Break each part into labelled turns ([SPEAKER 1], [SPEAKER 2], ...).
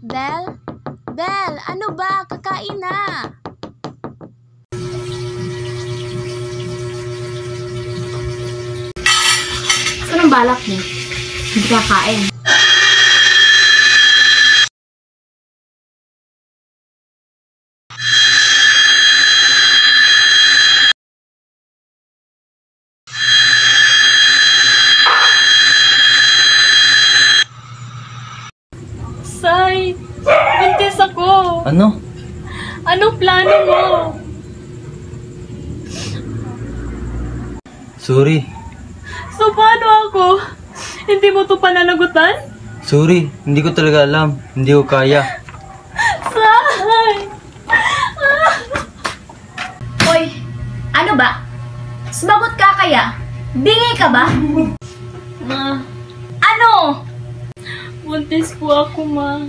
[SPEAKER 1] Bel? Bel, ano ba? Kakain na!
[SPEAKER 2] Saan ang balak mo? Hindi kakain.
[SPEAKER 3] Say, buntis ako.
[SPEAKER 4] Ano?
[SPEAKER 3] Anong plano mo?
[SPEAKER 4] Sorry.
[SPEAKER 3] So, paano ako? Hindi mo to pananagutan?
[SPEAKER 4] Sorry, hindi ko talaga alam. Hindi ko kaya.
[SPEAKER 3] Say!
[SPEAKER 2] Hoy, ano ba? Sumagot ka kaya? Bingi ka ba?
[SPEAKER 3] Ma,
[SPEAKER 2] Ano?
[SPEAKER 3] buntis po ako, ma.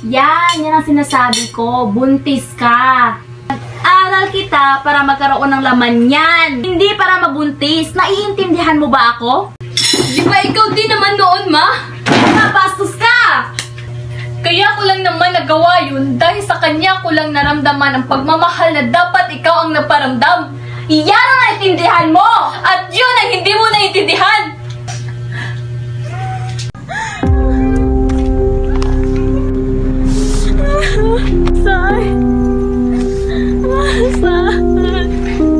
[SPEAKER 2] Yan ang sinasabi ko. Buntis ka. Nag-aral kita para magkaroon ng laman yan. Hindi para mabuntis. Naiintindihan mo ba ako?
[SPEAKER 3] Di ba ikaw din naman noon, ma?
[SPEAKER 2] Napastos ka!
[SPEAKER 3] Kaya ko lang naman nagawa yun dahil sa kanya ko lang naramdaman ang pagmamahal na dapat ikaw ang naparamdam.
[SPEAKER 2] Iyan ang naiintindihan mo!
[SPEAKER 3] At yun ang hindi mo naiintindihan! Say! Say!